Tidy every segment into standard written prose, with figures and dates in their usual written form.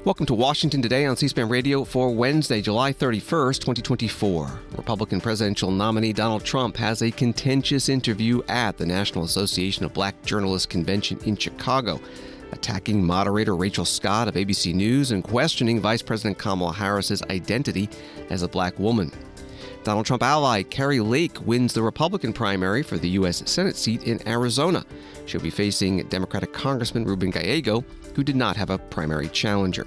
Welcome to Washington Today on C-SPAN Radio for Wednesday, July 31st, 2024. Republican presidential nominee Donald Trump has a contentious interview at the National Association of Black Journalists Convention in Chicago, attacking moderator Rachel Scott of ABC News and questioning Vice President Kamala Harris's identity as a black woman. Donald Trump ally Kari Lake wins the Republican primary for the U.S. Senate seat in Arizona. She'll be facing Democratic Congressman Ruben Gallego, who did not have a primary challenger.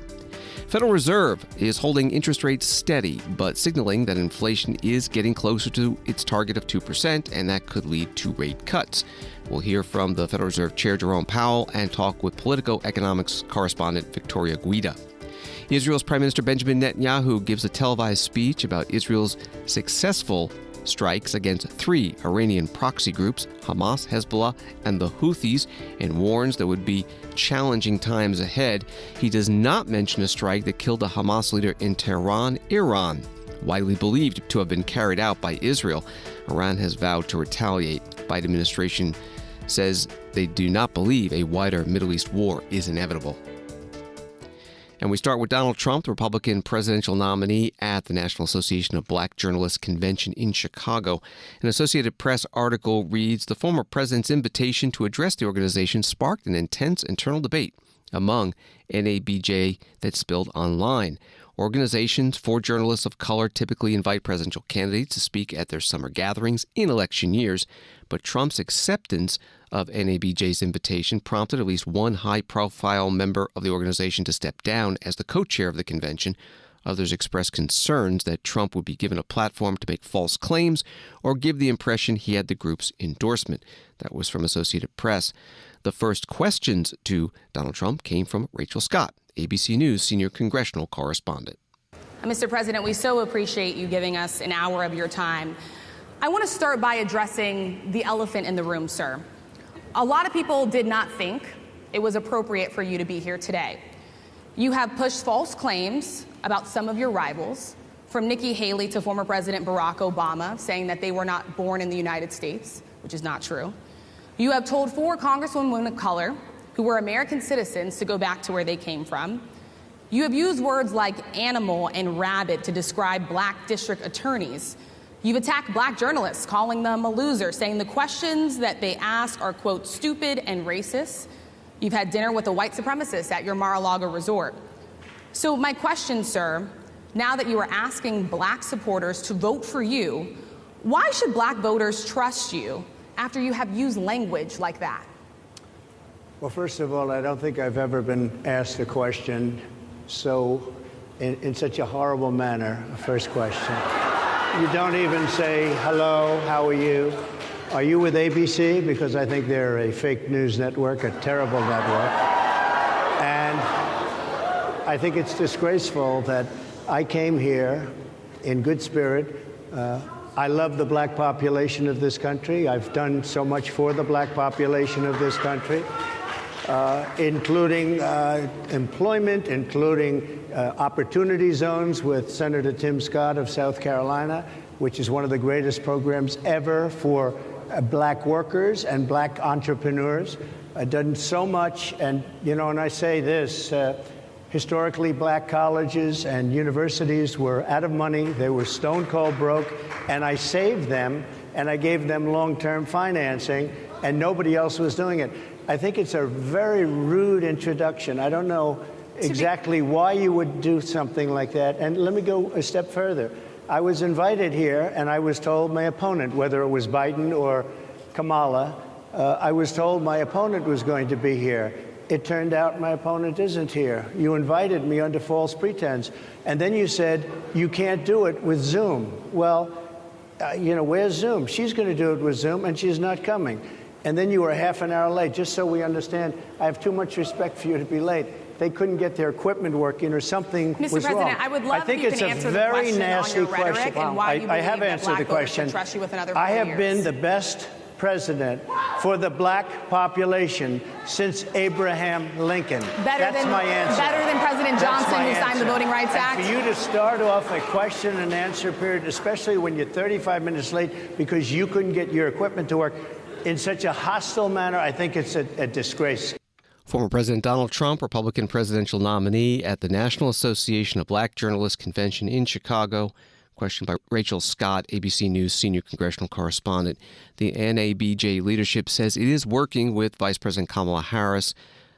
Federal Reserve is holding interest rates steady, but signaling that inflation is getting closer to its target of 2%, and that could lead to rate cuts. We'll hear from the Federal Reserve Chair Jerome Powell and talk with Politico economics correspondent Victoria Guida. Israel's Prime Minister Benjamin Netanyahu gives a televised speech about Israel's successful strikes against three Iranian proxy groups, Hamas, Hezbollah, and the Houthis, and warns there would be challenging times ahead. He does not mention a strike that killed a Hamas leader in Tehran, Iran, widely believed to have been carried out by Israel. Iran has vowed to retaliate. Biden administration says they do not believe a wider Middle East war is inevitable. And we start with Donald Trump, the Republican presidential nominee at the National Association of Black Journalists Convention in Chicago. An Associated Press article reads, the former president's invitation to address the organization sparked an intense internal debate among NABJ that spilled online. Organizations for journalists of color typically invite presidential candidates to speak at their summer gatherings in election years, but Trump's acceptance of NABJ's invitation prompted at least one high-profile member of the organization to step down as the co-chair of the convention. Others expressed concerns that Trump would be given a platform to make false claims or give the impression he had the group's endorsement. That was from Associated Press. The first questions to Donald Trump came from Rachel Scott, ABC News senior congressional correspondent. Mr. President, we so appreciate you giving us an hour of your time. I want to start by addressing the elephant in the room, sir. A lot of people did not think it was appropriate for you to be here today. You have pushed false claims about some of your rivals, from Nikki Haley to former President Barack Obama, saying that they were not born in the United States, which is not true. You have told four congresswomen of color who were American citizens to go back to where they came from. You have used words like animal and rabid to describe black district attorneys. You've attacked black journalists, calling them a loser, saying the questions that they ask are, quote, stupid and racist. You've had dinner with a white supremacist at your Mar-a-Lago resort. So my question, sir, now that you are asking black supporters to vote for you, why should black voters trust you after you have used language like that? Well, first of all, I don't think I've ever been asked a question in such a horrible manner. First question. You don't even say, hello, how are you? Are you with ABC? Because I think they're a fake news network, a terrible network. And I think it's disgraceful that I came here in good spirit. I love the black population of this country. I've done so much for the black population of this country, including employment, including opportunity zones with Senator Tim Scott of South Carolina, which is one of the greatest programs ever for black workers and black entrepreneurs. I've done so much, and and I say this, historically black colleges and universities were out of money, they were stone cold broke, and I saved them, and I gave them long-term financing, and nobody else was doing it. I think it's a very rude introduction. I don't know exactly why you would do something like that. And let me go a step further. I was invited here, and I was told my opponent, whether it was Biden or Kamala, I was told my opponent was going to be here. It turned out my opponent isn't here. You invited me under false pretense. And then you said, you can't do it with Zoom. Well, where's Zoom? She's going to do it with Zoom, and she's not coming. And then you were half an hour late. Just so we understand, I have too much respect for you to be late. They couldn't get their equipment working or something was wrong. Mr. President, I would love if you can answer the question on your rhetoric and why you believe that black voters should trust you with another 4 years. I have been the best president for the black population since Abraham Lincoln. That's my answer. Better than President Johnson, who signed the Voting Rights Act? And for you to start off a question and answer period, especially when you're 35 minutes late because you couldn't get your equipment to work in such a hostile manner, I think it's a disgrace. Former President Donald Trump, Republican presidential nominee at the National Association of Black Journalists Convention in Chicago. Question by Rachel Scott, ABC News senior congressional correspondent. The NABJ leadership says it is working with Vice President Kamala Harris,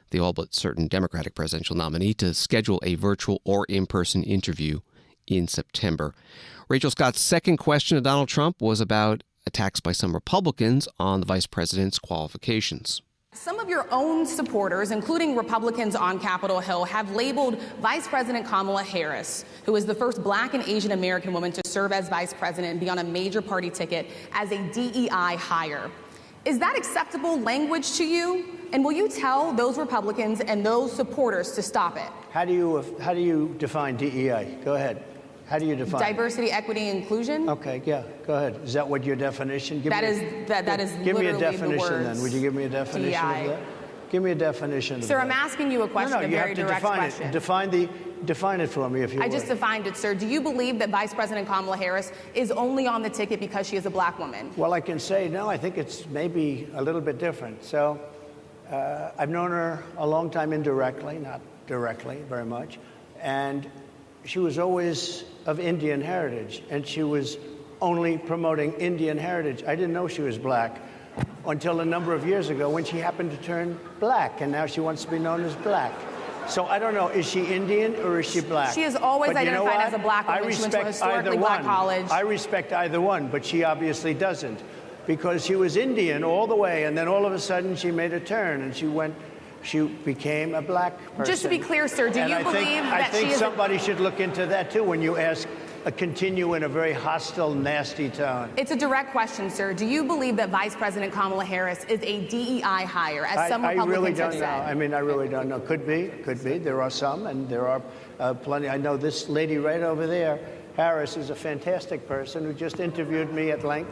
the all but certain Democratic presidential nominee, to schedule a virtual or in-person interview in September. Rachel Scott's second question to Donald Trump was about attacks by some Republicans on the vice president's qualifications. Some of your own supporters, including Republicans on Capitol Hill, have labeled Vice President Kamala Harris, who is the first Black and Asian American woman to serve as vice president and be on a major party ticket, as a DEI hire. Is that acceptable language to you? And will you tell those Republicans and those supporters to stop it? How do you define DEI? Go ahead. How do you define diversity, equity, inclusion? Okay, yeah, go ahead. Is that what your definition? That is give me a literally definition the words then. Would you give me a definition DEI. of that? Give me a definition. Sir, of I'm that. asking you a question, No, a very direct question. Define it for me, if you would. I just defined it, sir. Do you believe that Vice President Kamala Harris is only on the ticket because she is a Black woman? Well, I can say no. I think it's maybe a little bit different. So, I've known her a long time indirectly, not directly, very much, and she was always of Indian heritage, and she was only promoting Indian heritage. I didn't know she was Black until a number of years ago when she happened to turn Black, and now she wants to be known as Black. So I don't know, is she Indian or is she Black? She has always identified as a Black woman. She went to a historically Black college. I respect either one, but she obviously doesn't, because she was Indian all the way, and then all of a sudden she made a turn, and she became a Black person. Just to be clear, sir, do you believe that she is... I think somebody should look into that, too, when you continue in a very hostile, nasty tone. It's a direct question, sir. Do you believe that Vice President Kamala Harris is a DEI hire, as some Republicans have said? I really don't know. I really don't know. Could be. There are some, and there are plenty. I know this lady right over there, Harris, is a fantastic person who just interviewed me at length.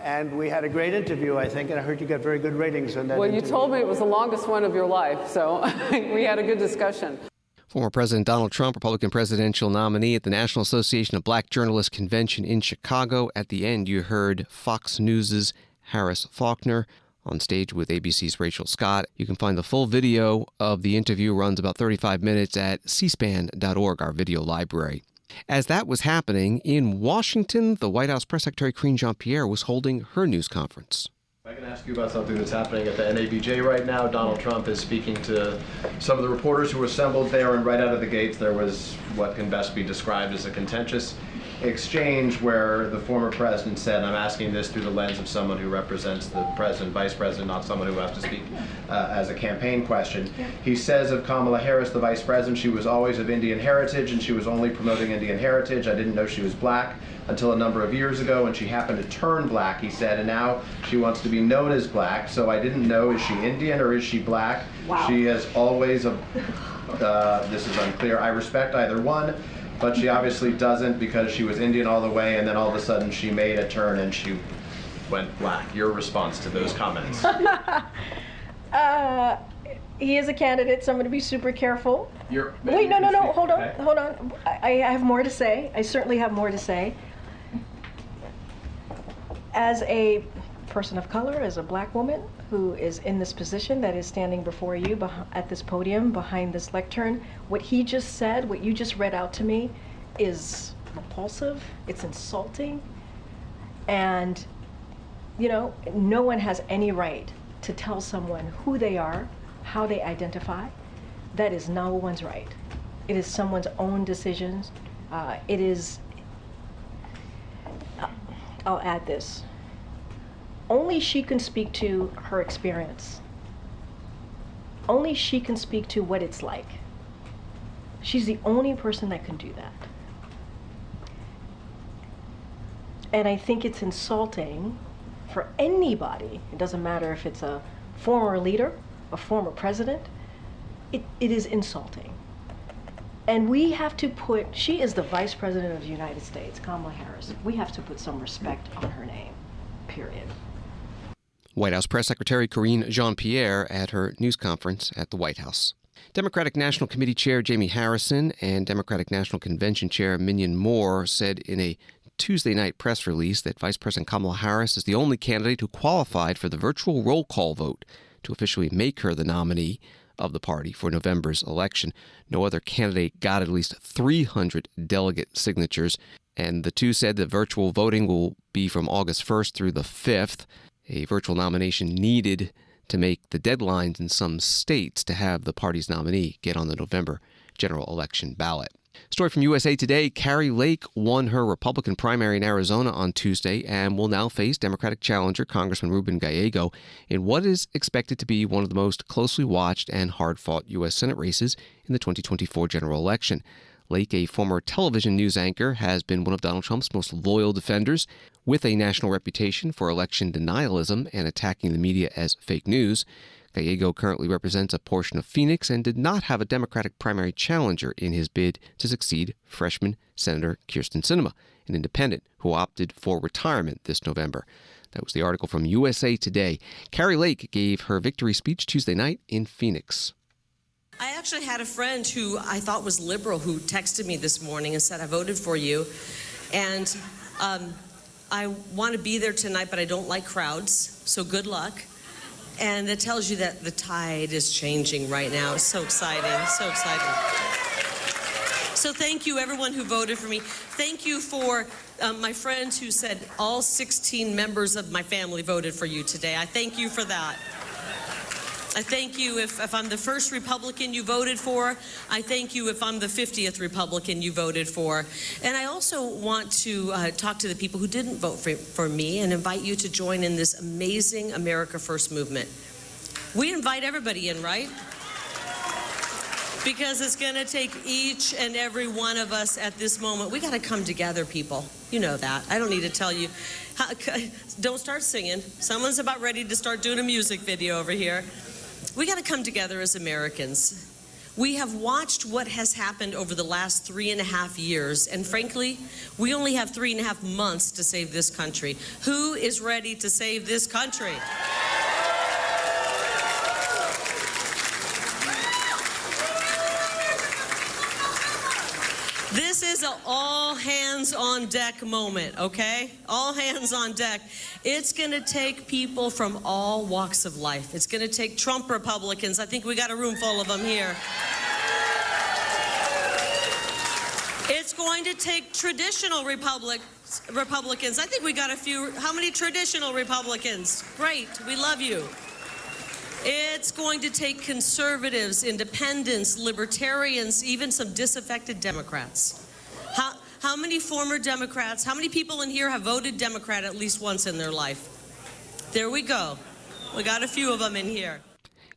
And we had a great interview, I think, and I heard you got very good ratings on that interview. You told me it was the longest one of your life, so we had a good discussion. Former President Donald Trump, Republican presidential nominee at the National Association of Black Journalists Convention in Chicago. At the end, you heard Fox News' Harris Faulkner on stage with ABC's Rachel Scott. You can find the full video of the interview, runs about 35 minutes, at cspan.org, our video library. As that was happening, in Washington, the White House Press Secretary Karine Jean-Pierre was holding her news conference. I can ask you about something that's happening at the NABJ right now. Donald Trump is speaking to some of the reporters who were assembled there, and right out of the gates there was what can best be described as a contentious exchange where the former president said, I'm asking this through the lens of someone who represents the president, vice president, not someone who has to speak as a campaign question. He says of Kamala Harris, the vice president, she was always of Indian heritage and she was only promoting Indian heritage. I didn't know she was Black until a number of years ago, and she happened to turn Black, he said, and now she wants to be known as Black. So I didn't know, is she Indian or is she Black? Wow. She has always, this is unclear, I respect either one, but she obviously doesn't, because she was Indian all the way, and then all of a sudden she made a turn and she went Black. Your response to those comments? He is a candidate, so I'm going to be super careful. Wait, no, hold on. I have more to say. I certainly have more to say. As a person of color, as a Black woman who is in this position that is standing before you at this podium behind this lectern, what he just said, what you just read out to me, is repulsive, it's insulting, and no one has any right to tell someone who they are, how they identify. That is no one's right. It is someone's own decisions. I'll add this. Only she can speak to her experience. Only she can speak to what it's like. She's the only person that can do that. And I think it's insulting for anybody. It doesn't matter if it's a former leader, a former president. It is insulting. And we have to she is the Vice President of the United States, Kamala Harris. We have to put some respect on her name, period. White House Press Secretary Karine Jean-Pierre at her news conference at the White House. Democratic National Committee Chair Jamie Harrison and Democratic National Convention Chair Minyon Moore said in a Tuesday night press release that Vice President Kamala Harris is the only candidate who qualified for the virtual roll call vote to officially make her the nominee of the party for November's election. No other candidate got at least 300 delegate signatures, and the two said that virtual voting will be from August 1st through the 5th. A virtual nomination needed to make the deadlines in some states to have the party's nominee get on the November general election ballot. Story from USA Today, Kari Lake won her Republican primary in Arizona on Tuesday and will now face Democratic challenger Congressman Ruben Gallego in what is expected to be one of the most closely watched and hard-fought U.S. Senate races in the 2024 general election. Lake, a former television news anchor, has been one of Donald Trump's most loyal defenders. With a national reputation for election denialism and attacking the media as fake news, Gallego currently represents a portion of Phoenix and did not have a Democratic primary challenger in his bid to succeed freshman Senator Kyrsten Sinema, an independent who opted for retirement this November. That was the article from USA Today. Kari Lake gave her victory speech Tuesday night in Phoenix. I actually had a friend who I thought was liberal who texted me this morning and said, I voted for you, and I want to be there tonight, but I don't like crowds, so good luck. And it tells you that the tide is changing right now. It's so exciting, so exciting. So thank you, everyone who voted for me. Thank you for my friends who said all 16 members of my family voted for you today. I thank you for that. I thank you if I'm the first Republican you voted for. I thank you if I'm the 50th Republican you voted for. And I also want to talk to the people who didn't vote for me and invite you to join in this amazing America First movement. We invite everybody in, right? Because it's going to take each and every one of us at this moment. We got to come together, people. You know that. I don't need to tell you. Don't start singing. Someone's about ready to start doing a music video over here. We got to come together as Americans. We have watched what has happened over the last 3.5 years, and frankly, we only have 3.5 months to save this country. Who is ready to save this country? This is an all-hands-on-deck moment, okay? All hands on deck. It's going to take people from all walks of life. It's going to take Trump Republicans. I think we got a room full of them here. It's going to take traditional Republicans. I think we got a few. How many traditional Republicans? Great. We love you. It's going to take conservatives, independents, libertarians, even some disaffected Democrats. How many former Democrats, how many people in here have voted Democrat at least once in their life? There we go. We got a few of them in here.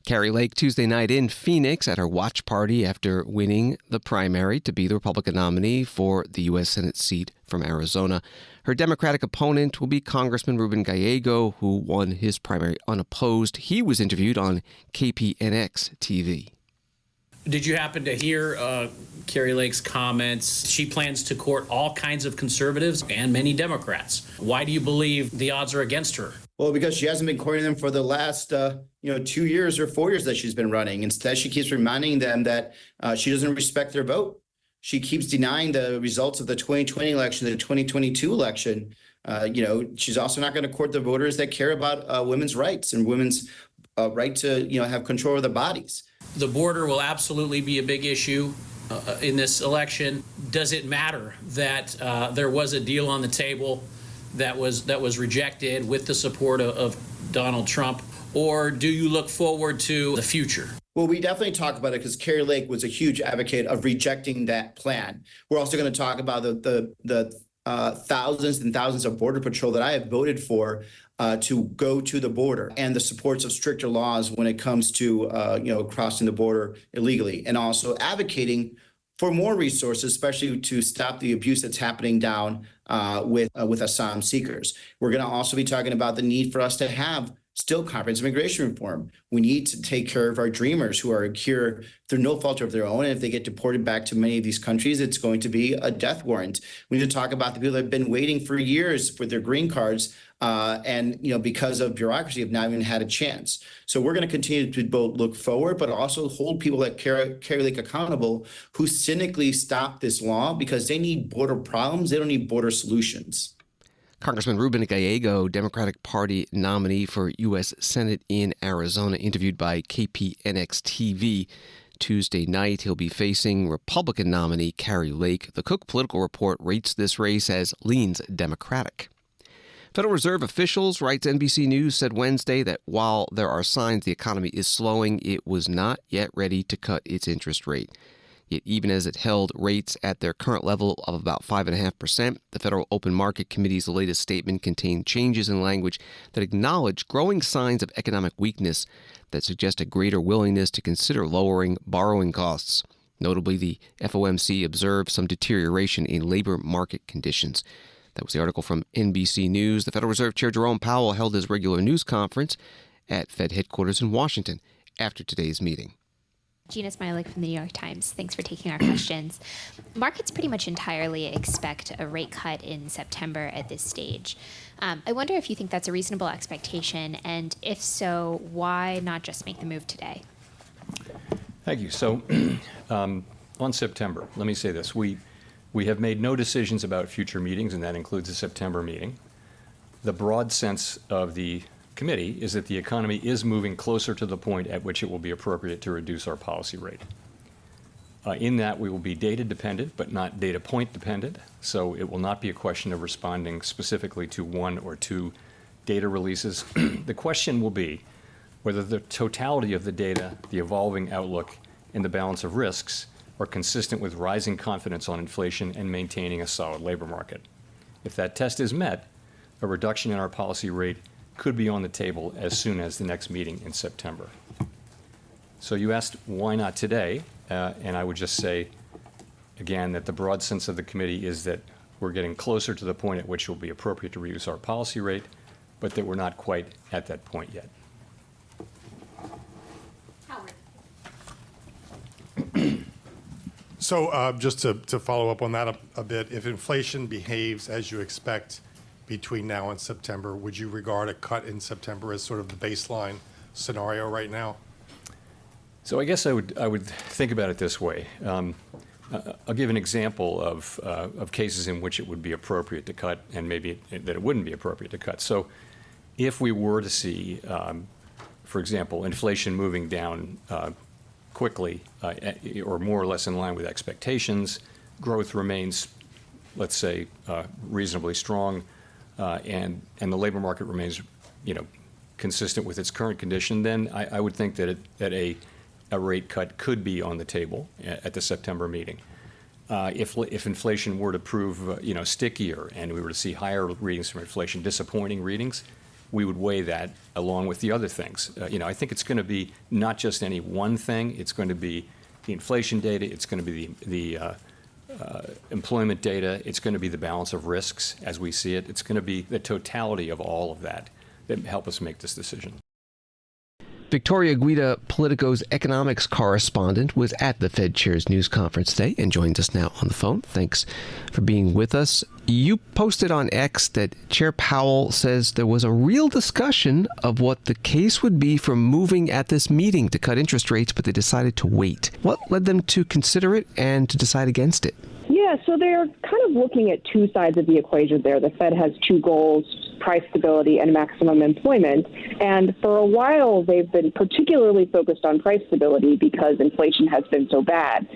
Kari Lake Tuesday night in Phoenix at her watch party after winning the primary to be the Republican nominee for the U.S. Senate seat from Arizona. Her Democratic opponent will be Congressman Ruben Gallego, who won his primary unopposed. He was interviewed on KPNX TV. Did you happen to hear Kari Lake's comments? She plans to court all kinds of conservatives and many Democrats. Why do you believe the odds are against her? Well, because she hasn't been courting them for the last 2 years or 4 years that she's been running. Instead, she keeps reminding them that she doesn't respect their vote. She keeps denying the results of the 2020 election, the 2022 election. She's also not going to court the voters that care about women's rights and women's right to have control of their bodies. The border will absolutely be a big issue in this election. Does it matter that there was a deal on the table that was rejected with the support of Donald Trump, or do you look forward to the future? Well, we definitely talk about it because Kari Lake was a huge advocate of rejecting that plan. We're also going to talk about the thousands and thousands of Border Patrol that I have voted for to go to the border, and the supports of stricter laws when it comes to crossing the border illegally, and also advocating for more resources, especially to stop the abuse that's happening down with asylum seekers. We're going to also be talking about the need for us to have still comprehensive immigration reform. We need to take care of our dreamers who are here through no fault of their own. And if they get deported back to many of these countries, it's going to be a death warrant. We need to talk about the people that have been waiting for years for their green cards and because of bureaucracy have not even had a chance. So we're going to continue to both look forward, but also hold people like Kari Lake accountable who cynically stop this law because they need border problems. They don't need border solutions. Congressman Ruben Gallego, Democratic Party nominee for U.S. Senate in Arizona, interviewed by KPNX-TV Tuesday night. He'll be facing Republican nominee Kari Lake. The Cook Political Report rates this race as leans Democratic. Federal Reserve officials, writes NBC News, said Wednesday that while there are signs the economy is slowing, it was not yet ready to cut its interest rate. Yet even as it held rates at their current level of about 5.5%, the Federal Open Market Committee's latest statement contained changes in language that acknowledge growing signs of economic weakness that suggest a greater willingness to consider lowering borrowing costs. Notably, the FOMC observed some deterioration in labor market conditions. That was the article from NBC News. The Federal Reserve Chair Jerome Powell held his regular news conference at Fed headquarters in Washington after today's meeting. Gina Smilek from the New York Times. Thanks for taking our questions. Markets pretty much entirely expect a rate cut in September at this stage. I wonder if you think that's a reasonable expectation, and if so, why not just make the move today? Thank you. So on September, let me say this. We have made no decisions about future meetings, and that includes the September meeting. The broad sense of the committee is that the economy is moving closer to the point at which it will be appropriate to reduce our policy rate. In that, we will be data dependent, but not data point dependent. So it will not be a question of responding specifically to one or two data releases. The question will be whether the totality of the data, the evolving outlook, and the balance of risks are consistent with rising confidence on inflation and maintaining a solid labor market. If that test is met, a reduction in our policy rate could be on the table as soon as the next meeting in September. So you asked why not today, and I would just say, again, that the broad sense of the committee is that we're getting closer to the point at which it will be appropriate to reduce our policy rate, but that we're not quite at that point yet. So just to follow up on that a bit, if inflation behaves as you expect between now and September, would you regard a cut in September as sort of the baseline scenario right now? So I guess I would think about it this way. I'll give an example of cases in which it would be appropriate to cut and maybe that it wouldn't be appropriate to cut. So if we were to see, for example, inflation moving down quickly or more or less in line with expectations, growth remains, let's say, reasonably strong, and the labor market remains, consistent with its current condition, then I would think that a rate cut could be on the table at the September meeting. If inflation were to prove, stickier and we were to see higher readings from inflation, disappointing readings, we would weigh that along with the other things. I think it's going to be not just any one thing. It's going to be the inflation data. It's going to be the employment data. It's going to be the balance of risks as we see it. It's going to be the totality of all of that help us make this decision. Victoria Guida, Politico's economics correspondent, was at the Fed Chair's news conference today and joins us now on the phone. Thanks for being with us. You posted on X that Chair Powell says there was a real discussion of what the case would be for moving at this meeting to cut interest rates, but they decided to wait. What led them to consider it and to decide against it? Yeah, so they're kind of looking at two sides of the equation there. The Fed has two goals, price stability and maximum employment. And for a while, they've been particularly focused on price stability because inflation has been so bad.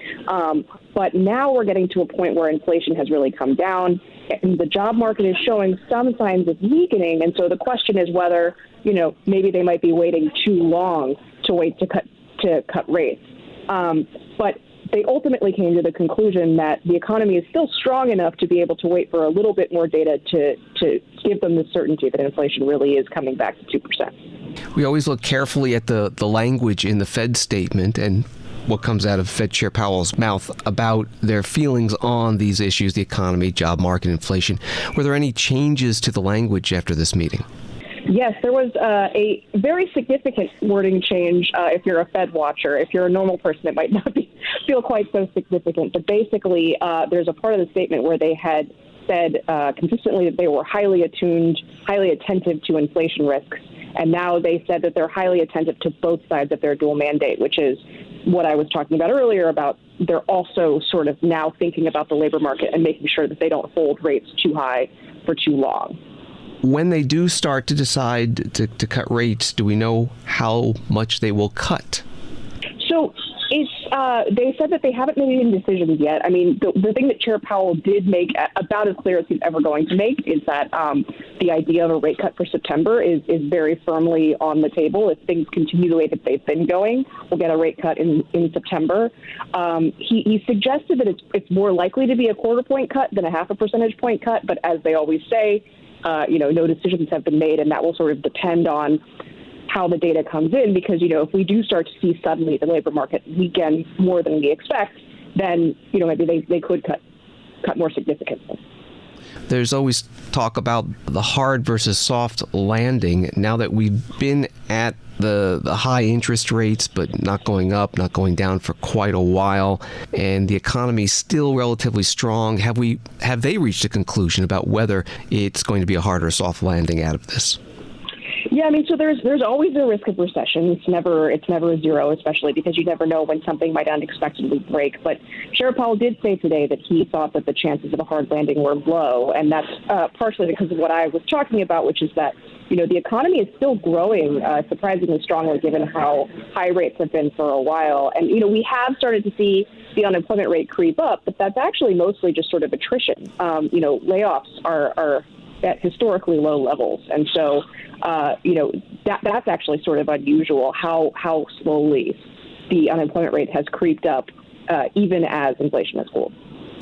But now we're getting to a point where inflation has really come down, and the job market is showing some signs of weakening. And so the question is whether, maybe they might be waiting too long to cut rates. But they ultimately came to the conclusion that the economy is still strong enough to be able to wait for a little bit more data to give them the certainty that inflation really is coming back to 2%. We always look carefully at the language in the Fed statement and what comes out of Fed Chair Powell's mouth about their feelings on these issues, the economy, job market, inflation. Were there any changes to the language after this meeting? Yes, there was a very significant wording change if you're a Fed watcher. If you're a normal person, it might not feel quite so significant. But basically, there's a part of the statement where they had said consistently that they were highly attentive to inflation risks. And now they said that they're highly attentive to both sides of their dual mandate, which is what I was talking about earlier about they're also sort of now thinking about the labor market and making sure that they don't hold rates too high for too long. when they do start to decide to cut rates, do we know how much they will cut? So it's they said that they haven't made any decisions yet. I mean, the thing that Chair Powell did make about as clear as he's ever going to make is that the idea of a rate cut for September is very firmly on the table. If things continue the way that they've been going, we'll get a rate cut in September. He suggested that it's more likely to be a quarter-point cut than a half a percentage point cut. But as they always say, no decisions have been made, and that will sort of depend on how the data comes in, because, if we do start to see suddenly the labor market weaken more than we expect, then, maybe they could cut more significantly. There's always talk about the hard versus soft landing. Now that we've been at the high interest rates, but not going up, not going down for quite a while, and the economy's still relatively strong, have they reached a conclusion about whether it's going to be a hard or soft landing out of this? Yeah, I mean, so there's always a risk of recession. It's never a zero, especially because you never know when something might unexpectedly break. But Chair Powell did say today that he thought that the chances of a hard landing were low, and that's partially because of what I was talking about, which is that the economy is still growing surprisingly strongly given how high rates have been for a while. And we have started to see the unemployment rate creep up, but that's actually mostly just sort of attrition. Layoffs are at historically low levels, and so that's actually sort of unusual how slowly the unemployment rate has creeped up, even as inflation has cooled.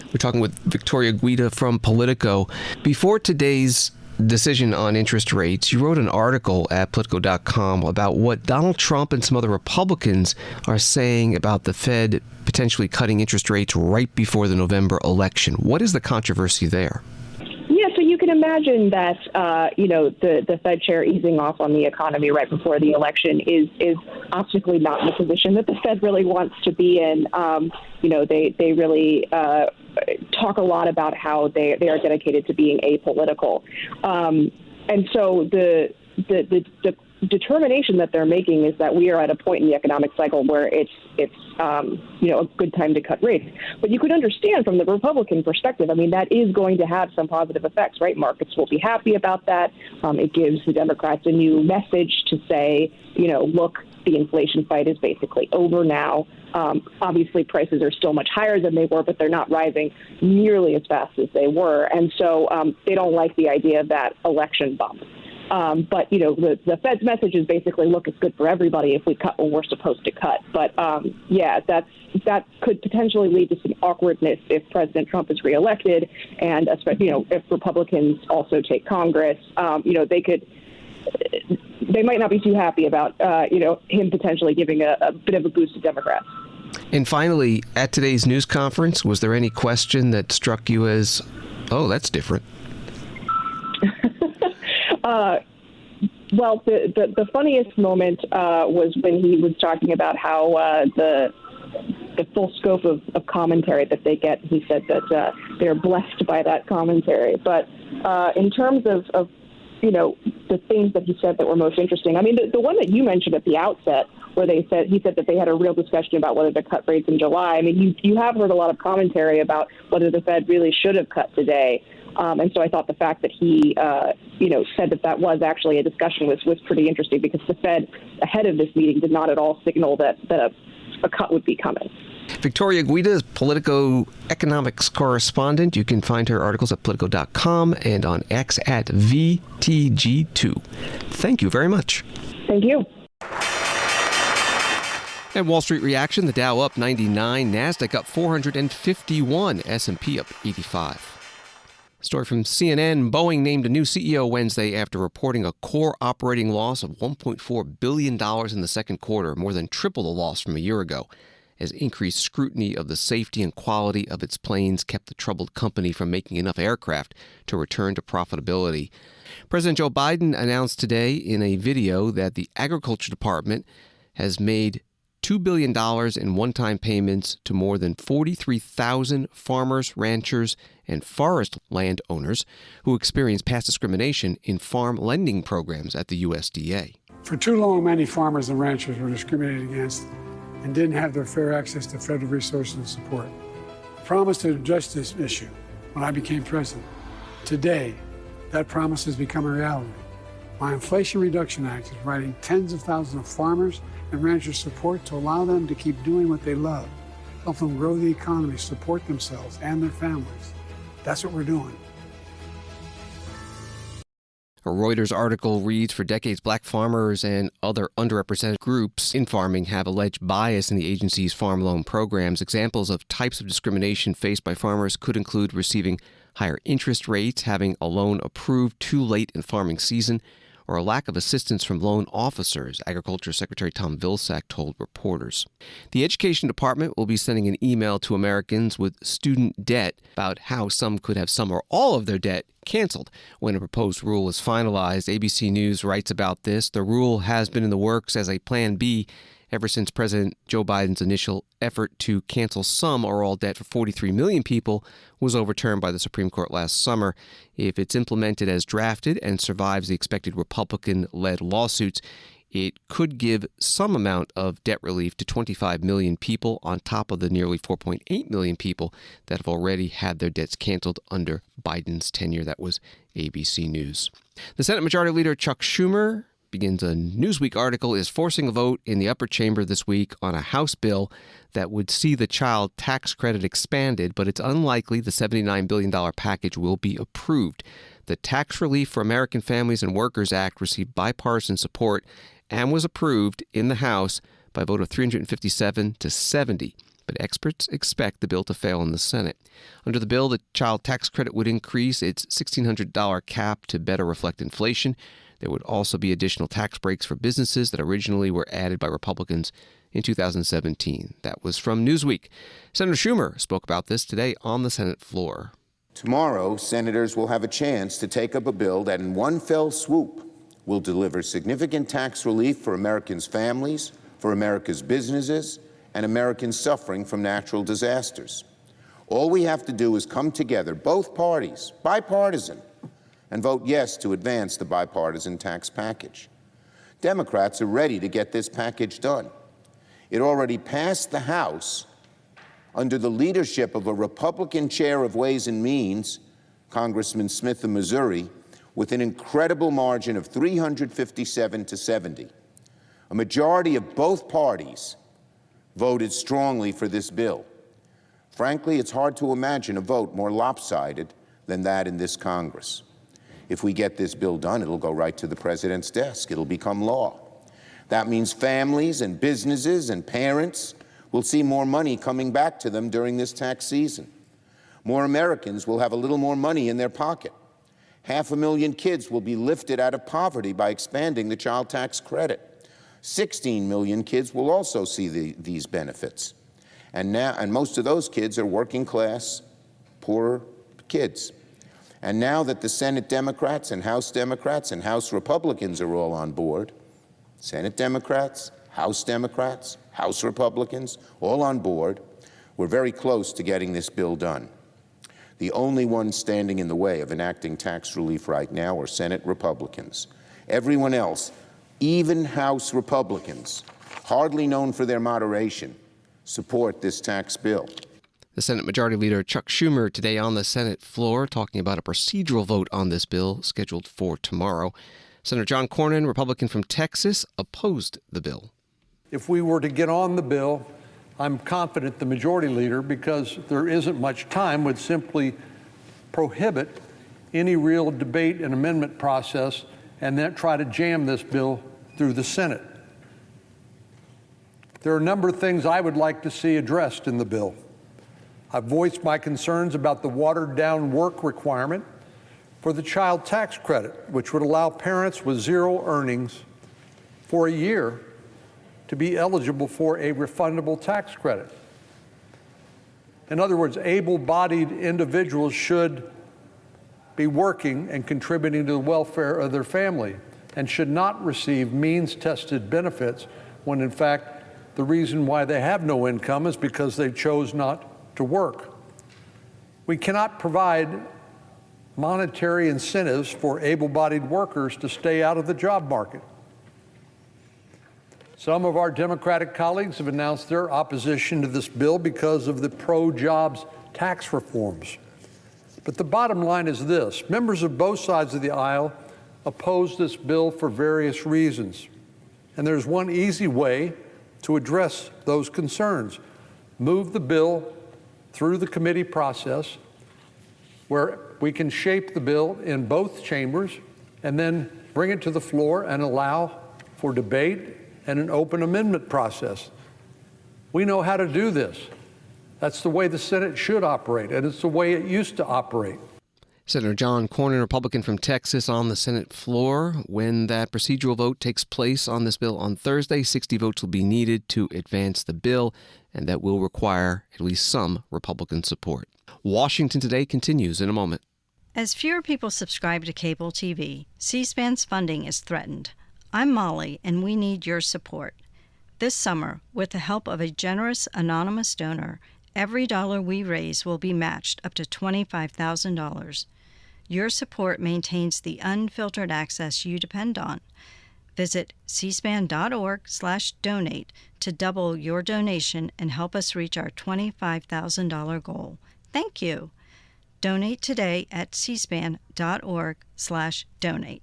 We're talking with Victoria Guida from Politico. Before today's decision on interest rates, you wrote an article at Politico.com about what Donald Trump and some other Republicans are saying about the Fed potentially cutting interest rates right before the November election. What is the controversy there? Yeah, so you can imagine that, the Fed chair easing off on the economy right before the election is optically not in the position that the Fed really wants to be in. They really talk a lot about how they are dedicated to being apolitical. And so the determination that they're making is that we are at a point in the economic cycle where it's a good time to cut rates. But you could understand from the Republican perspective, I mean, that is going to have some positive effects, right? Markets will be happy about that. It gives the Democrats a new message to say, look, the inflation fight is basically over now. Obviously, prices are still much higher than they were, but they're not rising nearly as fast as they were. And so they don't like the idea of that election bump. But, the Fed's message is basically, look, it's good for everybody if we cut when we're supposed to cut. But, that could potentially lead to some awkwardness if President Trump is reelected. And, if Republicans also take Congress, they might not be too happy about, him potentially giving a bit of a boost to Democrats. And finally, at today's news conference, was there any question that struck you as, oh, that's different? Well, the funniest moment was when he was talking about how the full scope of commentary that they get. He said that they're blessed by that commentary. But in terms of the things that he said that were most interesting, I mean, the one that you mentioned at the outset, where he said that they had a real discussion about whether to cut rates in July. I mean, you have heard a lot of commentary about whether the Fed really should have cut today. And so I thought the fact that he, said that was actually a discussion was pretty interesting, because the Fed, ahead of this meeting, did not at all signal that a cut would be coming. Victoria Guida is Politico economics correspondent. You can find her articles at Politico.com and on X at VTG2. Thank you very much. Thank you. And Wall Street reaction, the Dow up 99, NASDAQ up 451, S&P up 85. Story from CNN, Boeing named a new CEO Wednesday after reporting a core operating loss of $1.4 billion in the second quarter, more than triple the loss from a year ago, as increased scrutiny of the safety and quality of its planes kept the troubled company from making enough aircraft to return to profitability. President Joe Biden announced today in a video that the Agriculture Department has made $2 billion in one-time payments to more than 43,000 farmers, ranchers, and forest landowners who experienced past discrimination in farm lending programs at the USDA. For too long, many farmers and ranchers were discriminated against and didn't have their fair access to federal resources and support. I promised to address this issue when I became president. Today, That promise has become a reality. My Inflation Reduction Act is providing tens of thousands of farmers and ranchers support to allow them to keep doing what they love, help them grow the economy, support themselves and their families. That's what we're doing. A Reuters article reads, for decades, black farmers and other underrepresented groups in farming have alleged bias in the agency's farm loan programs. Examples of types of discrimination faced by farmers could include receiving higher interest rates, having a loan approved too late in farming season, or a lack of assistance from loan officers, Agriculture Secretary Tom Vilsack told reporters. The Education Department will be sending an email to Americans with student debt about how some could have some or all of their debt canceled when a proposed rule is finalized. ABC News writes about this. The rule has been in the works as a Plan B ever since President Joe Biden's initial effort to cancel some or all debt for 43 million people was overturned by the Supreme Court last summer. If it's implemented as drafted and survives the expected Republican-led lawsuits, it could give some amount of debt relief to 25 million people on top of the nearly 4.8 million people that have already had their debts canceled under Biden's tenure. That was ABC News. The Senate Majority Leader Chuck Schumer begins a Newsweek article, is forcing a vote in the upper chamber this week on a House bill that would see the child tax credit expanded, but it's unlikely the $79 billion package will be approved. The Tax Relief for American Families and Workers Act received bipartisan support and was approved in the House by a vote of 357 to 70. But experts expect the bill to fail in the Senate. Under the bill, the child tax credit would increase its $1,600 cap to better reflect inflation. There would also be additional tax breaks for businesses that originally were added by Republicans in 2017. That was from Newsweek. Senator Schumer spoke about this today on the Senate floor. Tomorrow, senators will have a chance to take up a bill that in one fell swoop will deliver significant tax relief for Americans' families, for America's businesses, and Americans suffering from natural disasters. All we have to do is come together, both parties, bipartisan, and vote yes to advance the bipartisan tax package. Democrats are ready to get this package done. It already passed the House under the leadership of a Republican chair of Ways and Means, Congressman Smith of Missouri, with an incredible margin of 357 to 70. A majority of both parties voted strongly for this bill. Frankly, it's hard to imagine a vote more lopsided than that in this Congress. If we get this bill done, it'll go right to the president's desk. It'll become law. That means families and businesses and parents will see more money coming back to them during this tax season. More Americans will have a little more money in their pocket. 500,000 kids will be lifted out of poverty by expanding the child tax credit. 16 million kids will also see these benefits. And most of those kids are working class, poorer kids. And now that the Senate Democrats and House Republicans are all on board, Senate Democrats, House Republicans, all on board, we're very close to getting this bill done. The only ones standing in the way of enacting tax relief right now are Senate Republicans. Everyone else, even House Republicans, hardly known for their moderation, support this tax bill. The Senate Majority Leader Chuck Schumer today on the Senate floor talking about a procedural vote on this bill scheduled for tomorrow. Senator John Cornyn, Republican from Texas, opposed the bill. If we were to get on the bill, I'm confident the Majority Leader, because there isn't much time, would simply prohibit any real debate and amendment process and then try to jam this bill through the Senate. There are a number of things I would like to see addressed in the bill. I've voiced my concerns about the watered-down work requirement for the child tax credit, which would allow parents with zero earnings for a year to be eligible for a refundable tax credit. In other words, able-bodied individuals should be working and contributing to the welfare of their family and should not receive means-tested benefits when, in fact, the reason why they have no income is because they chose not to work. We cannot provide monetary incentives for able-bodied workers to stay out of the job market. Some of our Democratic colleagues have announced their opposition to this bill because of the pro-jobs tax reforms. But the bottom line is this. Members of both sides of the aisle oppose this bill for various reasons. And there's one easy way to address those concerns. Move the bill through the committee process where we can shape the bill in both chambers and then bring it to the floor and allow for debate and an open amendment process. We know how to do this. That's the way the Senate should operate, and it's the way it used to operate. Senator John Cornyn, Republican from Texas, on the Senate floor. When that procedural vote takes place on this bill on Thursday, 60 votes will be needed to advance the bill, and that will require at least some Republican support. Washington Today continues in a moment. As fewer people subscribe to cable TV, C-SPAN's funding is threatened. I'm Molly, and we need your support. This summer, with the help of a generous anonymous donor, every dollar we raise will be matched up to $25,000. Your support maintains the unfiltered access you depend on. Visit cspan.org/donate to double your donation and help us reach our $25,000 goal. Thank you. Donate today at cspan.org/donate.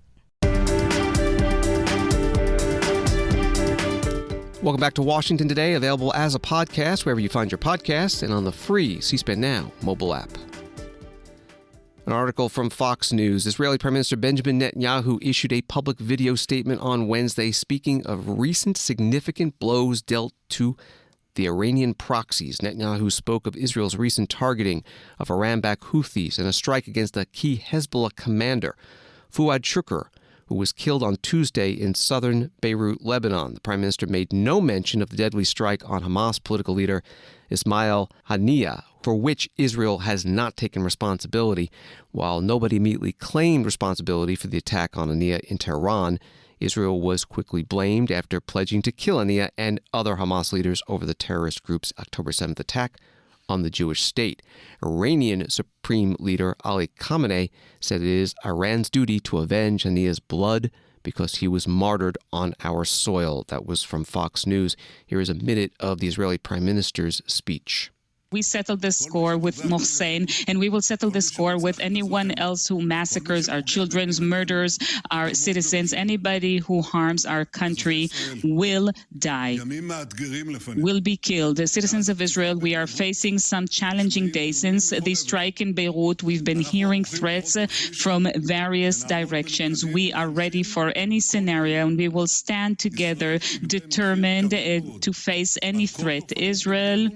Welcome back to Washington Today, available as a podcast wherever you find your podcasts and on the free C-SPAN Now mobile app. An article from Fox News. Israeli Prime Minister Benjamin Netanyahu issued a public video statement on Wednesday speaking of recent significant blows dealt to the Iranian proxies. Netanyahu spoke of Israel's recent targeting of Iran-backed Houthis and a strike against a key Hezbollah commander, Fuad Shukr, who was killed on Tuesday in southern Beirut, Lebanon. The Prime Minister made no mention of the deadly strike on Hamas political leader Ismail Haniyeh, for which Israel has not taken responsibility. While nobody immediately claimed responsibility for the attack on Haniyeh in Tehran, Israel was quickly blamed after pledging to kill Haniyeh and other Hamas leaders over the terrorist group's October 7th attack on the Jewish state. Iranian Supreme Leader Ali Khamenei said it is Iran's duty to avenge Haniyeh's blood because he was martyred on our soil. That was from Fox News. Here is a minute of the Israeli Prime Minister's speech. We settled the score with Mohsen, and we will settle the score with anyone else who massacres our children, murders our citizens. Anybody who harms our country will die, will be killed. The citizens of Israel, we are facing some challenging days. Since the strike in Beirut, we've been hearing threats from various directions. We are ready for any scenario, and we will stand together, determined to face any threat. Israel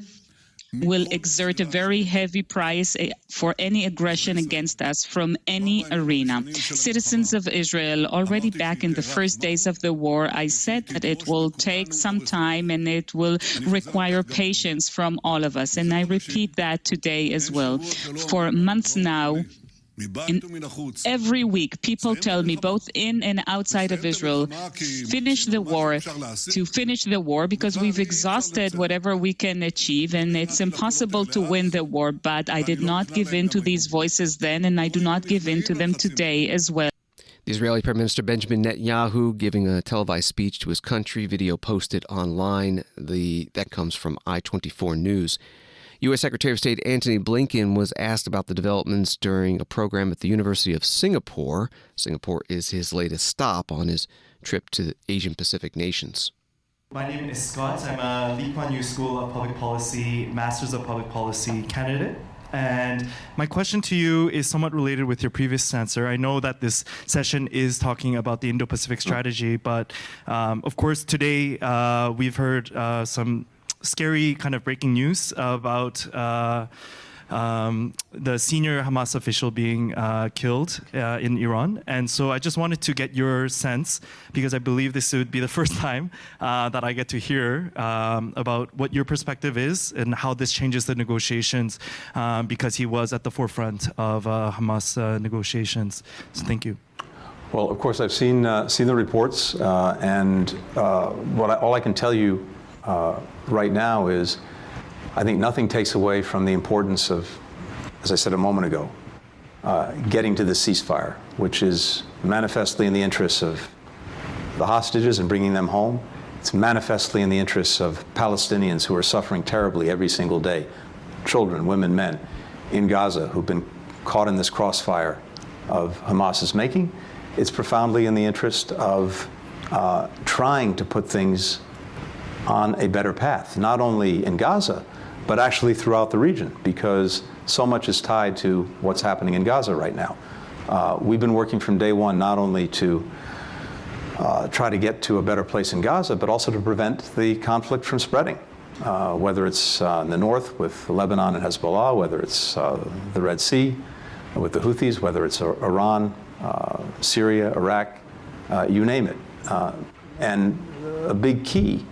will exert a very heavy price for any aggression against us from any arena. Citizens of Israel, already back in the first days of the war, I said that it will take some time and it will require patience from all of us. And I repeat that today as well. For months now, every week, people tell me, both in and outside of Israel, finish the war, because we've exhausted whatever we can achieve, and it's impossible to win the war. But I did not give in to these voices then, and I do not give in to them today as well. The Israeli Prime Minister Benjamin Netanyahu giving a televised speech to his country, video posted online. That comes from I-24 News. U.S. Secretary of State Antony Blinken was asked about the developments during a program at the University of Singapore. Singapore is his latest stop on his trip to the Asian Pacific nations. My name is Scott. I'm a Lee Kuan Yew School of Public Policy, Masters of Public Policy candidate. And my question to you is somewhat related with your previous answer. I know that this session is talking about the Indo-Pacific strategy, but of course today we've heard some scary kind of breaking news about the senior Hamas official being killed in Iran. And so I just wanted to get your sense, because I believe this would be the first time that I get to hear about what your perspective is and how this changes the negotiations, because he was at the forefront of Hamas negotiations. So thank you. Well, of course, I've seen the reports, and all I can tell you right now is I think nothing takes away from the importance of, as I said a moment ago, getting to the ceasefire, which is manifestly in the interests of the hostages and bringing them home. It's manifestly in the interests of Palestinians who are suffering terribly every single day, children, women, men in Gaza who've been caught in this crossfire of Hamas's making. It's profoundly in the interest of trying to put things on a better path, not only in Gaza, but actually throughout the region, because so much is tied to what's happening in Gaza right now. We've been working from day one not only to try to get to a better place in Gaza, but also to prevent the conflict from spreading, whether it's in the north with Lebanon and Hezbollah, whether it's the Red Sea with the Houthis, whether it's Iran, Syria, Iraq, you name it. And a big key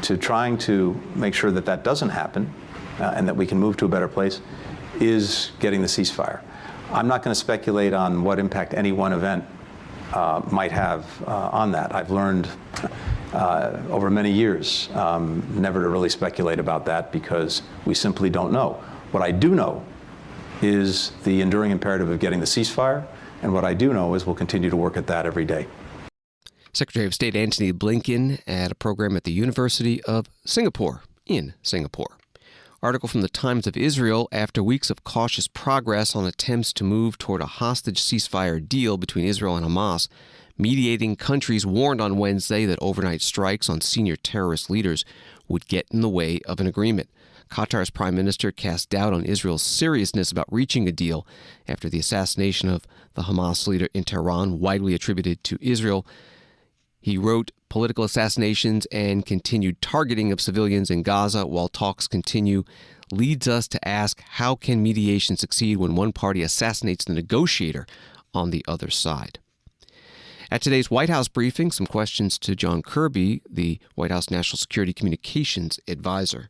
to trying to make sure that that doesn't happen and that we can move to a better place is getting the ceasefire. I'm not going to speculate on what impact any one event might have on that. I've learned over many years never to really speculate about that because we simply don't know. What I do know is the enduring imperative of getting the ceasefire, and what I do know is we'll continue to work at that every day. Secretary of State Antony Blinken at a program at the University of Singapore in Singapore. Article from the Times of Israel: after weeks of cautious progress on attempts to move toward a hostage ceasefire deal between Israel and Hamas, mediating countries warned on Wednesday that overnight strikes on senior terrorist leaders would get in the way of an agreement. Qatar's prime minister cast doubt on Israel's seriousness about reaching a deal after the assassination of the Hamas leader in Tehran, widely attributed to Israel. He wrote, "Political assassinations and continued targeting of civilians in Gaza while talks continue leads us to ask, how can mediation succeed when one party assassinates the negotiator on the other side?" At today's White House briefing, some questions to John Kirby, the White House National Security Communications Advisor.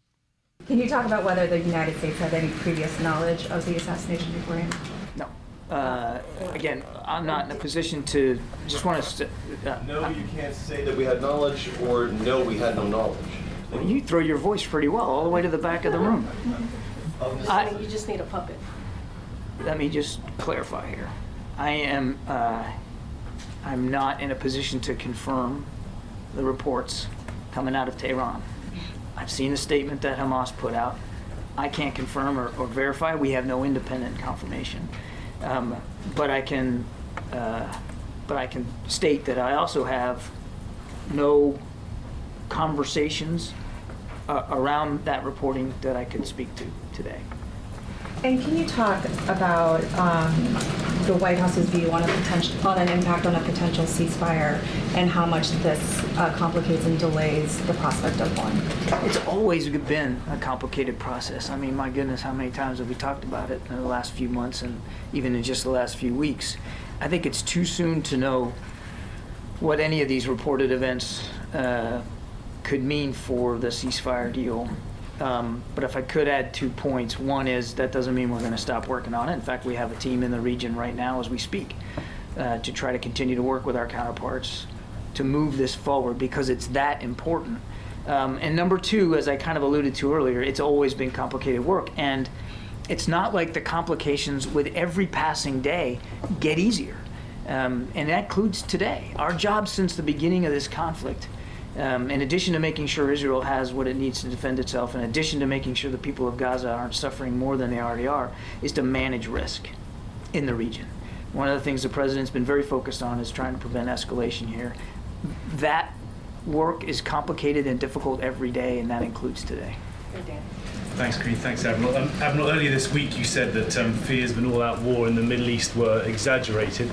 Can you talk about whether the United States had any previous knowledge of the assassination beforehand? No. Again, I'm not in a position to just want to. No, you can't say that we had knowledge, or no, we had no knowledge. Well, you throw your voice pretty well all the way to the back of the room. You just need a puppet. Let me just clarify here. I'm not in a position to confirm the reports coming out of Tehran. I've seen the statement that Hamas put out. I can't confirm or verify. We have no independent confirmation. But I can state that I also have no conversations around that reporting that I could speak to today. And can you talk about the White House's view on an impact on a potential ceasefire and how much this complicates and delays the prospect of one? It's always been a complicated process. I mean, my goodness, how many times have we talked about it in the last few months and even in just the last few weeks? I think it's too soon to know what any of these reported events could mean for the ceasefire deal. But if I could add 2 points, one is that doesn't mean we're going to stop working on it. In fact, we have a team in the region right now as we speak to try to continue to work with our counterparts to move this forward because it's that important. And number two, as I kind of alluded to earlier, it's always been complicated work. And it's not like the complications with every passing day get easier. And that includes today. Our job since the beginning of this conflict, in addition to making sure Israel has what it needs to defend itself, in addition to making sure the people of Gaza aren't suffering more than they already are, is to manage risk in the region. One of the things the president's been very focused on is trying to prevent escalation here. That work is complicated and difficult every day, and that includes today. Thanks, Kari. Thanks, Admiral. Admiral, earlier this week you said that fears of an all-out war in the Middle East were exaggerated.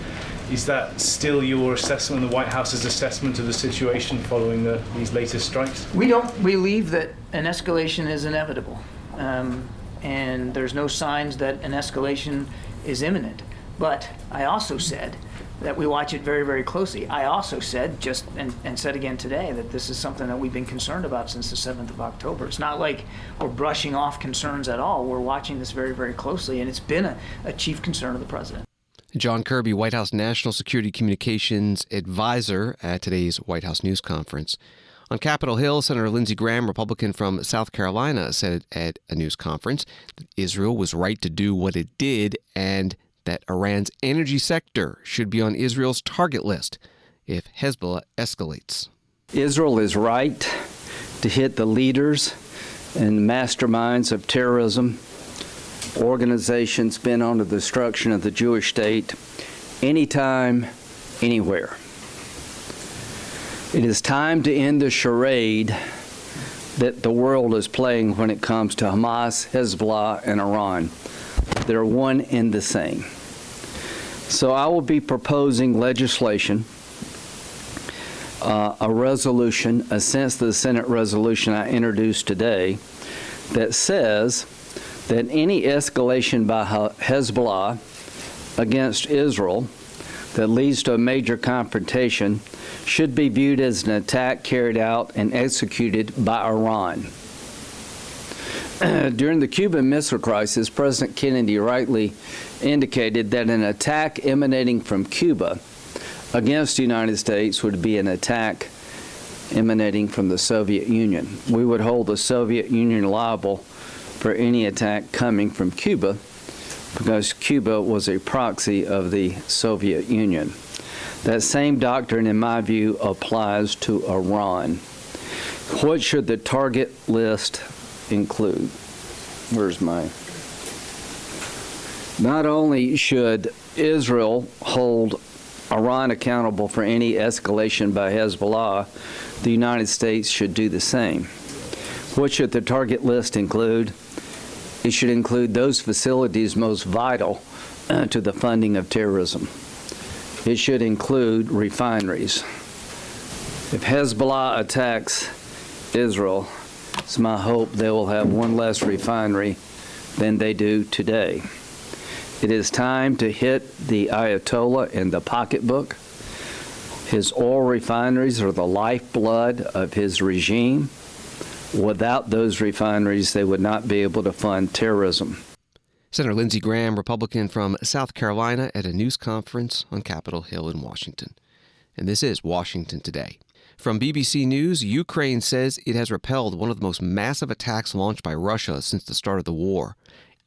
Is that still your assessment, the White House's assessment of the situation following these latest strikes? We don't believe that an escalation is inevitable, and there's no signs that an escalation is imminent. But I also said that we watch it very, very closely. I also said, and said again today, that this is something that we've been concerned about since the 7th of October. It's not like we're brushing off concerns at all. We're watching this very, very closely, and it's been a chief concern of the president. John Kirby, White House National Security Communications Advisor at today's White House news conference. On Capitol Hill, Senator Lindsey Graham, Republican from South Carolina, said at a news conference that Israel was right to do what it did and that Iran's energy sector should be on Israel's target list if Hezbollah escalates. Israel is right to hit the leaders and masterminds of terrorism organizations bent on the destruction of the Jewish state anytime, anywhere. It is time to end the charade that the world is playing when it comes to Hamas, Hezbollah, and Iran. They're one and the same. So I will be proposing legislation, a resolution, a sense of the Senate resolution I introduced today, that says that any escalation by Hezbollah against Israel that leads to a major confrontation should be viewed as an attack carried out and executed by Iran. During the Cuban Missile Crisis, President Kennedy rightly indicated that an attack emanating from Cuba against the United States would be an attack emanating from the Soviet Union. We would hold the Soviet Union liable for any attack coming from Cuba because Cuba was a proxy of the Soviet Union. That same doctrine, in my view, applies to Iran. What should the target list include? Not only should Israel hold Iran accountable for any escalation by Hezbollah, the United States should do the same. What should the target list include? It should include those facilities most vital to the funding of terrorism. It should include refineries. If Hezbollah attacks Israel, it's my hope they will have one less refinery than they do today. It is time to hit the Ayatollah in the pocketbook. His oil refineries are the lifeblood of his regime. Without those refineries, they would not be able to fund terrorism. Senator Lindsey Graham, Republican from South Carolina, at a news conference on Capitol Hill in Washington. And this is Washington Today. From BBC News, Ukraine says it has repelled one of the most massive attacks launched by Russia since the start of the war.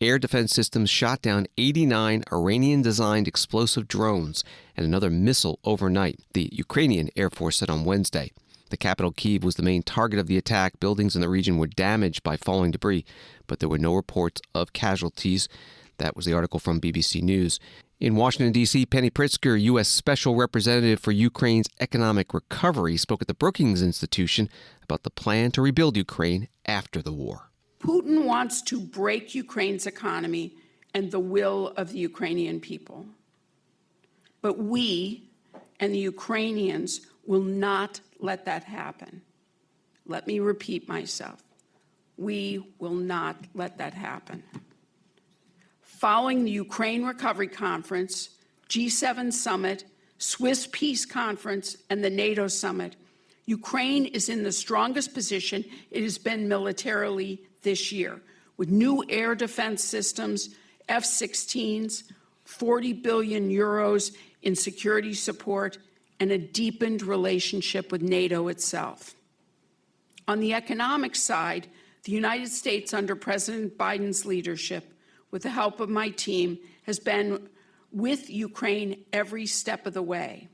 Air defense systems shot down 89 Iranian-designed explosive drones and another missile overnight, the Ukrainian Air Force said on Wednesday. The capital, Kyiv, was the main target of the attack. Buildings in the region were damaged by falling debris, but there were no reports of casualties. That was the article from BBC News. In Washington, D.C., Penny Pritzker, U.S. Special Representative for Ukraine's economic recovery, spoke at the Brookings Institution about the plan to rebuild Ukraine after the war. Putin wants to break Ukraine's economy and the will of the Ukrainian people. But we and the Ukrainians will not let that happen. Let me repeat myself. We will not let that happen. Following the Ukraine Recovery Conference, G7 Summit, Swiss Peace Conference, and the NATO Summit, Ukraine is in the strongest position it has been militarily this year, with new air defense systems, F-16s, 40 billion euros in security support, and a deepened relationship with NATO itself. On the economic side, the United States, under President Biden's leadership, with the help of my team, has been with Ukraine every step of the way,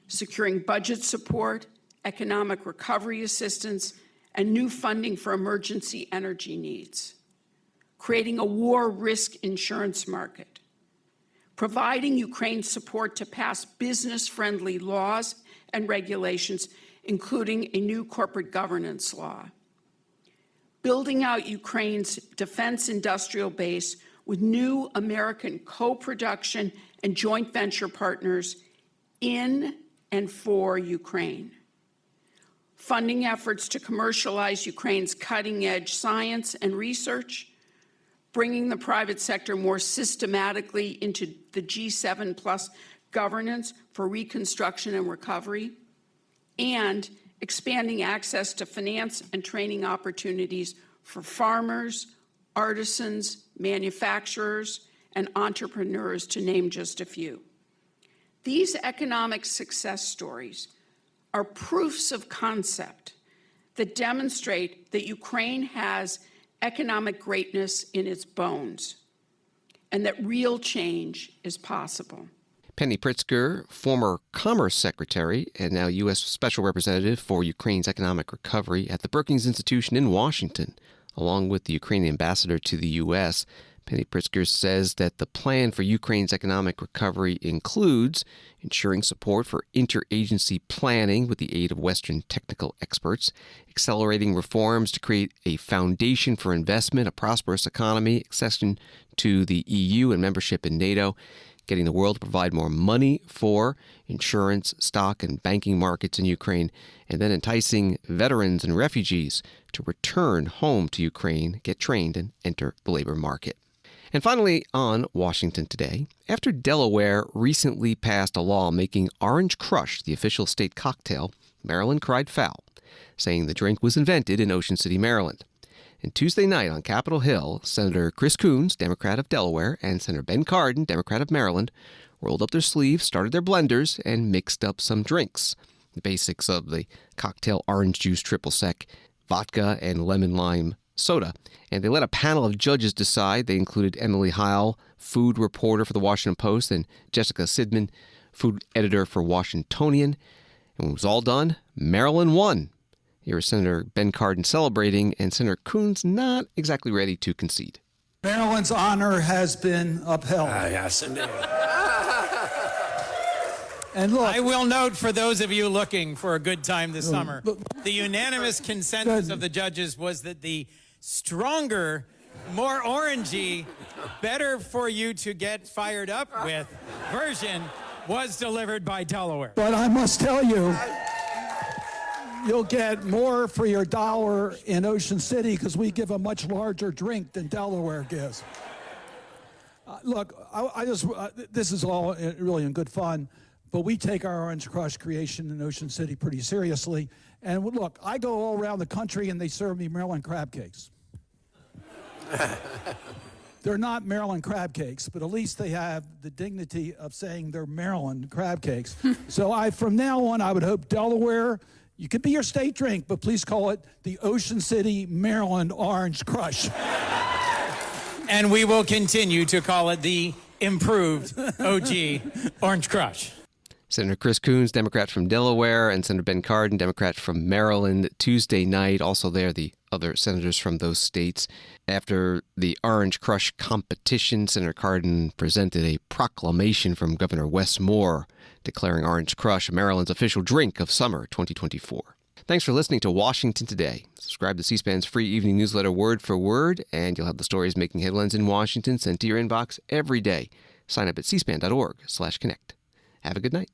securing budget support, economic recovery assistance, and new funding for emergency energy needs, creating a war risk insurance market, providing Ukraine support to pass business-friendly laws and regulations, including a new corporate governance law, building out Ukraine's defense industrial base with new American co-production and joint venture partners in and for Ukraine, funding efforts to commercialize Ukraine's cutting-edge science and research, bringing the private sector more systematically into the G7 plus governance for reconstruction and recovery, and expanding access to finance and training opportunities for farmers, artisans, manufacturers, and entrepreneurs, to name just a few. These economic success stories are proofs of concept that demonstrate that Ukraine has economic greatness in its bones and that real change is possible. Penny Pritzker, former Commerce Secretary and now U.S. Special Representative for Ukraine's economic recovery at the Brookings Institution in Washington, along with the Ukrainian ambassador to the U.S. Penny Pritzker says that the plan for Ukraine's economic recovery includes ensuring support for interagency planning with the aid of Western technical experts, accelerating reforms to create a foundation for investment, a prosperous economy, accession to the EU and membership in NATO, getting the world to provide more money for insurance, stock, and banking markets in Ukraine, and then enticing veterans and refugees to return home to Ukraine, get trained, and enter the labor market. And finally, on Washington Today, after Delaware recently passed a law making Orange Crush the official state cocktail, Maryland cried foul, saying the drink was invented in Ocean City, Maryland. And Tuesday night on Capitol Hill, Senator Chris Coons, Democrat of Delaware, and Senator Ben Cardin, Democrat of Maryland, rolled up their sleeves, started their blenders, and mixed up some drinks. The basics of the cocktail: orange juice, triple sec, vodka, and lemon lime soda. And they let a panel of judges decide. They included Emily Heil, food reporter for the Washington Post, and Jessica Sidman, food editor for Washingtonian. And when it was all done, Maryland won. Here is Senator Ben Cardin celebrating, and Senator Coons not exactly ready to concede. Maryland's honor has been upheld. Yes, indeed. And look, I will note, for those of you looking for a good time this summer, the unanimous consensus of the judges was that the stronger, more orangey, better for you to get fired up with version was delivered by Delaware. but I must tell you, you'll get more for your dollar in Ocean City because we give a much larger drink than Delaware gives. Look, this is all really in good fun, but we take our Orange Crush creation in Ocean City pretty seriously. And look, I go all around the country and they serve me Maryland crab cakes. They're not Maryland crab cakes, but at least they have the dignity of saying they're Maryland crab cakes. So from now on, I would hope Delaware, you could be your state drink, but please call it the Ocean City, Maryland Orange Crush. And we will continue to call it the improved OG Orange Crush. Senator Chris Coons, Democrat from Delaware, and Senator Ben Cardin, Democrat from Maryland, Tuesday night. Also there, the other senators from those states. After the Orange Crush competition, Senator Cardin presented a proclamation from Governor Wes Moore declaring Orange Crush Maryland's official drink of summer 2024. Thanks for listening to Washington Today. Subscribe to C-SPAN's free evening newsletter word for word, and you'll have the stories making headlines in Washington sent to your inbox every day. Sign up at cspan.org/connect. Have a good night.